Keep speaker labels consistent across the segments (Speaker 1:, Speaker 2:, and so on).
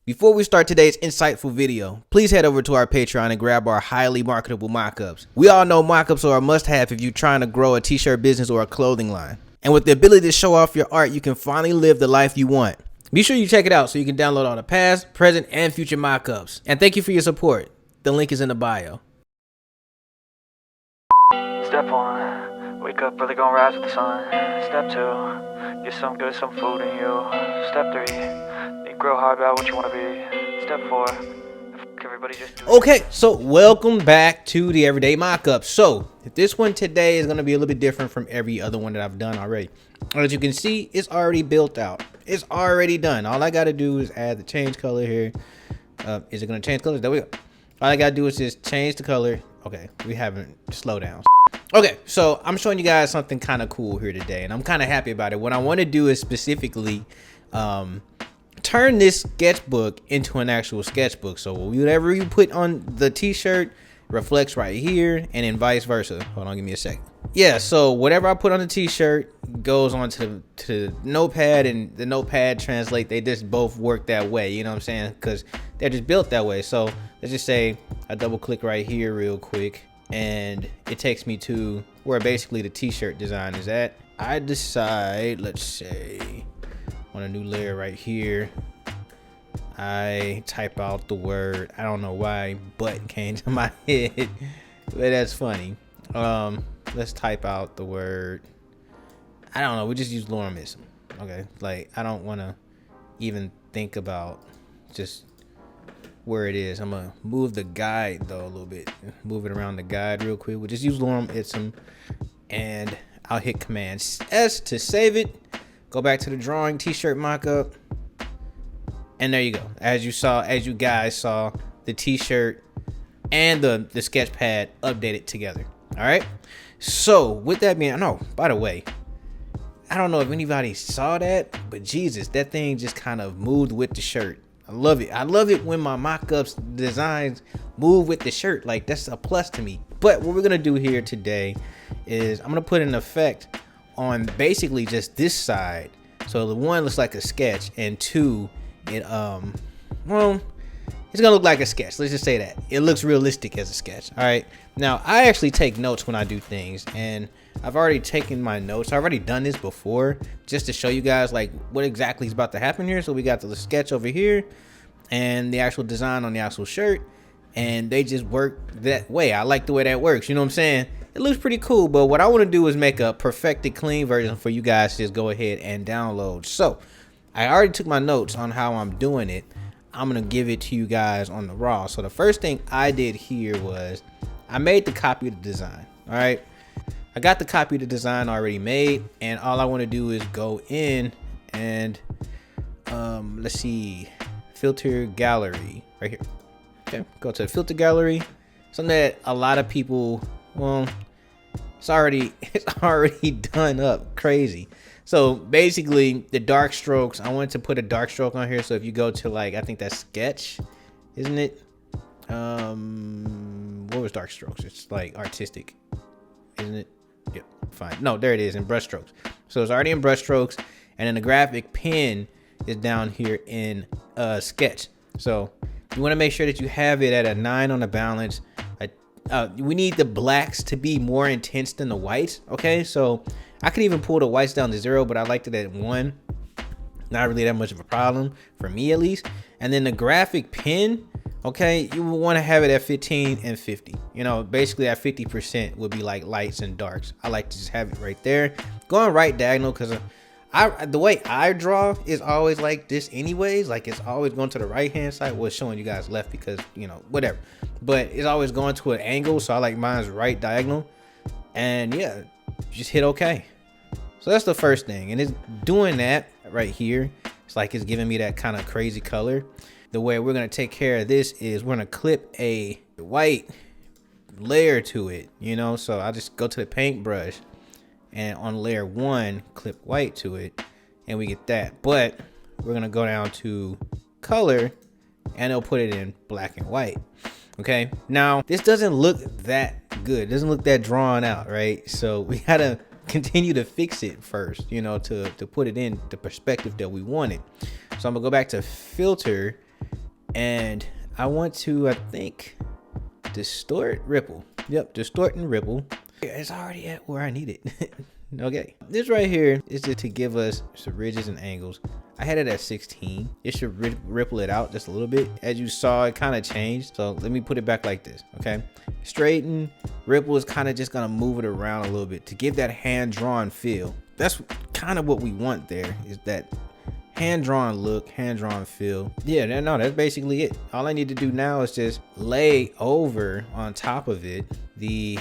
Speaker 1: Before we start today's insightful video, please head over to our Patreon and grab our highly marketable mockups. We all know mockups are a must-have if you're trying to grow a t-shirt business or a clothing line. And with the ability to show off your art, you can finally live the life you want. Be sure you check it out so you can download all the past, present, and future mockups. And thank you for your support. The link is in the bio.
Speaker 2: Step 1, wake up early, gonna rise with the sun. Step 2, get some good, some food in you. Step 3, think real hard about what you want to be. Step 4, everybody just do it.
Speaker 1: Okay, so welcome back to the Everyday Mockup. So this one today is going to be a little bit different from every other one that I've done already. As you can see, it's already built out. It's already done. All I got to do is add the change color here. Is it going to change colors? There we go. All I got to do is just change the color. Okay, we haven't slowed down. Okay, so I'm showing you guys something kind of cool here today, and I'm kind of happy about it. What I want to do is specifically turn this sketchbook into an actual sketchbook. So whatever you put on the t-shirt reflects right here, and then vice versa. Hold on, give me a second. Yeah, so whatever I put on the t-shirt goes onto to notepad, and the notepad translate. They just both work that way, you know what I'm saying? Because they're just built that way. So let's just say I double click right here real quick, and it takes me to where basically the t-shirt design is at. I decide, let's say, on a new layer right here, I type out the word, I don't know why butt came to my head, but that's funny. Let's type out the word, I don't know, we just use lorem. Okay, like I don't want to even think about just where it is. I'm gonna move the guide though a little bit, move it around the guide real quick. We'll just use lorem, and I'll hit Command S to save it. Go back to the drawing, t-shirt mockup, and there you go. As you guys saw, the t-shirt and the sketch pad updated together. All right, so with that being, by the way, I don't know if anybody saw that, but Jesus, that thing just kind of moved with the shirt. I love it. I love it when my mock-ups designs move with the shirt. Like, that's a plus to me. But what we're gonna do here today is I'm gonna put an effect on basically just this side. So the one looks like a sketch, and two, it well, it's gonna look like a sketch. Let's just say that it looks realistic as a sketch. All right, now I actually take notes when I do things, and I've already taken my notes. I've already done this before just to show you guys like what exactly is about to happen here. So we got the sketch over here and the actual design on the actual shirt, and they just work that way. I like the way that works, you know what I'm saying? It looks pretty cool, but what I want to do is make a perfected clean version for you guys to just go ahead and download. So I already took my notes on how I'm doing it. I'm gonna give it to you guys on the raw. So the first thing I did here was I made the copy of the design. All right, I got the copy of the design already made, and all I want to do is go in and let's see, filter gallery right here. Okay, go to the filter gallery. Something that a lot of people, well, it's already done up crazy. So basically the dark strokes, I wanted to put a dark stroke on here. So if you go to, like, I think that's sketch, isn't it? What was dark strokes? It's like artistic, isn't it? Yep, fine. No, there it is in brush strokes. So it's already in brush strokes, and then the graphic pen is down here in sketch. So you want to make sure that you have it at a 9 on the balance. We need the blacks to be more intense than the whites. Okay, so I could even pull the whites down to 0, but I liked it at 1. Not really that much of a problem for me, at least. And then the graphic pen, okay, you will want to have it at 15 and 50. You know, basically at 50% would be like lights and darks. I like to just have it right there, going right diagonal, because the way I draw is always like this anyways. Like, it's always going to the right hand side. Well, showing you guys left because, you know, whatever, but it's always going to an angle, so I like mine's right diagonal. And yeah, just hit OK. So that's the first thing, and it's doing that right here. It's like it's giving me that kind of crazy color. The way we're gonna take care of this is we're gonna clip a white layer to it, you know. So I'll just go to the paintbrush, and on layer 1 clip white to it, and we get that. But we're gonna go down to color, and it'll put it in black and white. Okay, now this doesn't look that good, it doesn't look that drawn out, right? So we gotta continue to fix it first, to put it in the perspective that we want it. So I'm gonna go back to filter, And I want to, I think, distort ripple. Yep, distort and ripple. It's already at where I need it. Okay, this right here is just to give us some ridges and angles. I had it at 16. It should ripple it out just a little bit. As you saw, it kind of changed. So let me put it back like this, okay? Straighten, ripple is kind of just gonna move it around a little bit to give that hand-drawn feel. That's kind of what we want there, is that hand-drawn look, hand-drawn feel. Yeah, no, that's basically it. All I need to do now is just lay over on top of it the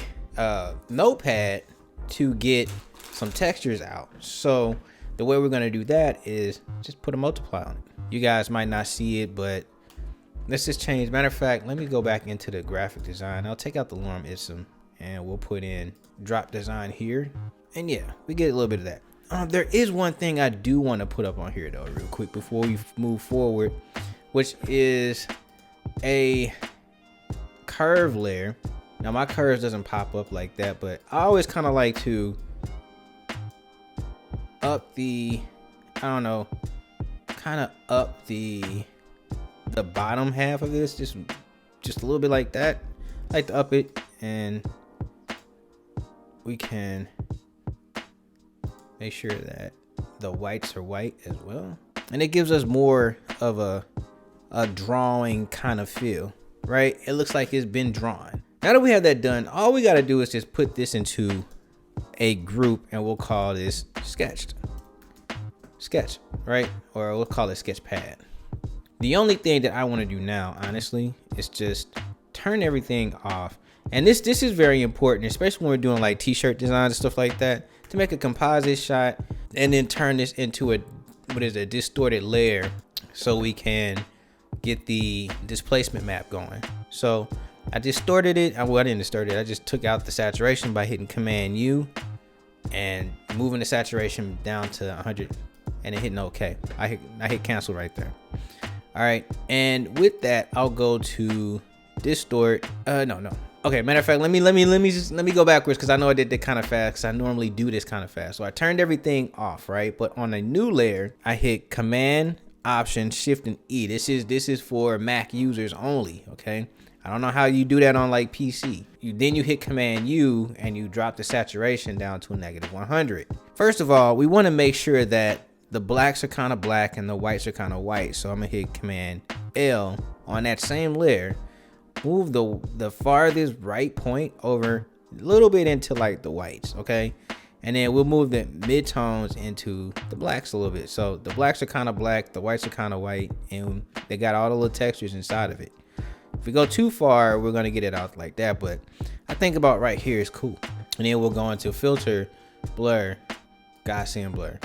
Speaker 1: notepad to get some textures out. So the way we're going to do that is just put a multiply on it. You guys might not see it, but let's just change. Matter of fact, let me go back into the graphic design. I'll take out the lorem ipsum and we'll put in drop design here. And yeah, we get a little bit of that. There is one thing I do want to put up on here though, real quick before we move forward, which is a curve layer. Now my curves doesn't pop up like that, but I always kind of like to up the, I don't know, kind of up the bottom half of this, just a little bit like that. I like to up it, and we can make sure that the whites are white as well, and it gives us more of a drawing kind of feel, right? It looks like it's been drawn. Now that we have that done, all we got to do is just put this into a group, and we'll call this sketch, right? Or we'll call it sketch pad. The only thing that I want to do now, honestly, is just turn everything off. And this is very important, especially when we're doing like t-shirt designs and stuff like that, to make a composite shot and then turn this into a distorted layer so we can get the displacement map going. So I distorted it. Well, I didn't distort it. I just took out the saturation by hitting Command U and moving the saturation down to 100 and then hitting OK. I hit cancel right there. All right, and with that, I'll go to distort. No. Okay, matter of fact, let me go backwards because I know I did that kind of fast because I normally do this kind of fast. So I turned everything off, right? But on a new layer, I hit Command, Option, Shift, and E. This is for Mac users only, okay? I don't know how you do that on like PC. Then you hit Command U and you drop the saturation down to a -100. First of all, we want to make sure that the blacks are kind of black and the whites are kind of white. So I'm gonna hit Command L on that same layer. Move the farthest right point over a little bit into like the whites, okay? And then we'll move the midtones into the blacks a little bit. So the blacks are kind of black, the whites are kind of white, and they got all the little textures inside of it. If we go too far, we're gonna get it out like that, but I think about right here is cool. And then we'll go into filter, blur, Gaussian blur.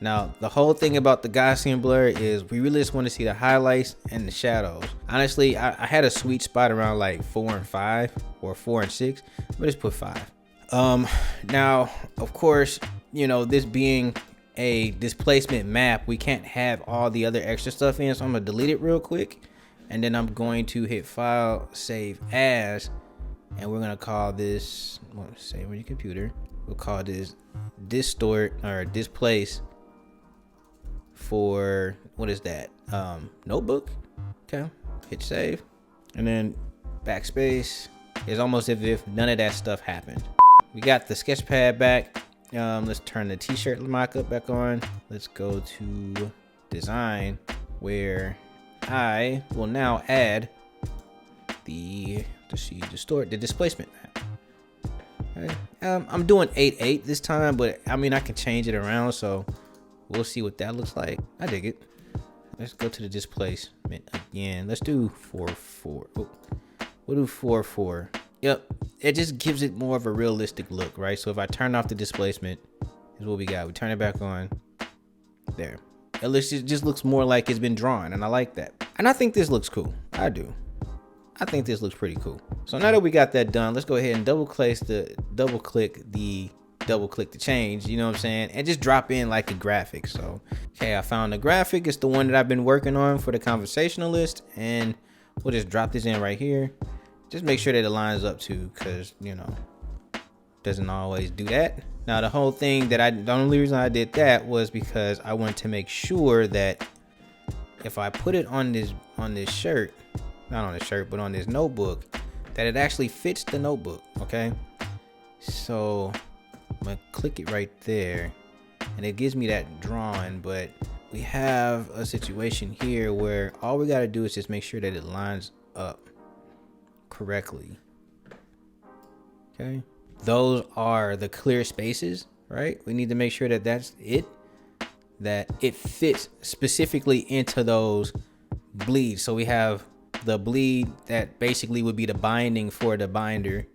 Speaker 1: Now, the whole thing about the Gaussian blur is we really just want to see the highlights and the shadows. Honestly, I had a sweet spot around like 4 and 5 or 4 and 6, but just put 5. Now, of course, you know, this being a displacement map, we can't have all the other extra stuff in, so I'm gonna delete it real quick, and then I'm going to hit File, Save As, and we're gonna call this, well, save on your computer. We'll call this distort or displace for, what is that, notebook. Okay, hit save, and then backspace. It's almost as if none of that stuff happened. We got the sketch pad back. Let's turn the t-shirt mockup back on. Let's go to design, where I will now add the displacement map. Okay. I'm doing 8.8 this time, but I mean I can change it around, so we'll see what that looks like. I dig it. Let's go to the displacement again. Let's do 4.4. Oh, we'll do 4.4. Yep, it just gives it more of a realistic look, right? So if I turn off the displacement, is what we got. We turn it back on. There. It just looks more like it's been drawn, and I like that. And I think this looks cool. I do. I think this looks pretty cool. So now that we got that done, let's go ahead and double click the change, you know what I'm saying, and just drop in like a graphic. So okay, I found the graphic. It's the one that I've been working on for the conversationalist, and we'll just drop this in right here. Just make sure that it lines up too, because you know, doesn't always do that. Now the whole thing that the only reason I did that was because I wanted to make sure that if I put it on this shirt, not on the shirt, but on this notebook, that it actually fits the notebook. Okay, so I'm gonna click it right there, and it gives me that drawing. But we have a situation here where all we got to do is just make sure that it lines up correctly. Okay, those are the clear spaces, right? We need to make sure that that's it, that it fits specifically into those bleeds. So we have the bleed that basically would be the binding for the binder,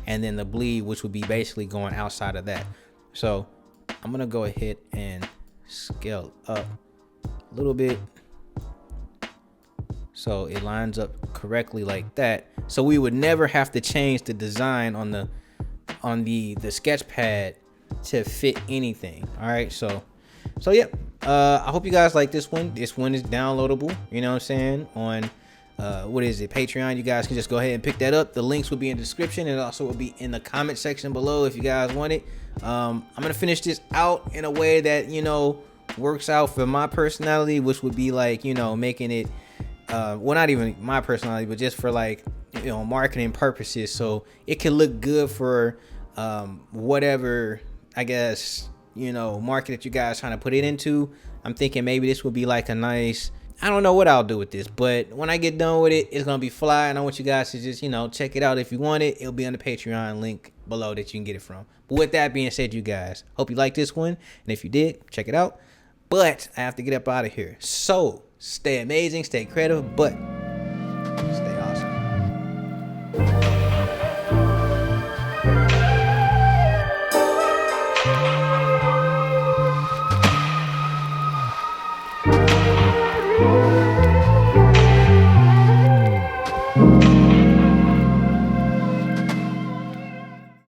Speaker 1: and then the bleed which would be basically going outside of that. So I'm gonna go ahead and scale up a little bit so it lines up correctly like that, so we would never have to change the design on the sketch pad to fit anything. All right, so yeah, I hope you guys like this one. This one is downloadable, you know what I'm saying, on what is it, Patreon. You guys can just go ahead and pick that up. The links will be in the description, and also will be in the comment section below if you guys want it. I'm gonna finish this out in a way that, you know, works out for my personality, which would be like, you know, making it well, not even my personality, but just for like, you know, marketing purposes, so it can look good for whatever, I guess, you know, market that you guys trying to put it into. I'm thinking maybe this would be like a nice, I don't know what I'll do with this, but when I get done with it, it's gonna be fly, and I want you guys to just, you know, check it out. If you want it, it'll be on the Patreon link below that you can get it from. But with that being said, you guys, hope you like this one, and if you did, check it out. But I have to get up out of here, so stay amazing, stay creative, but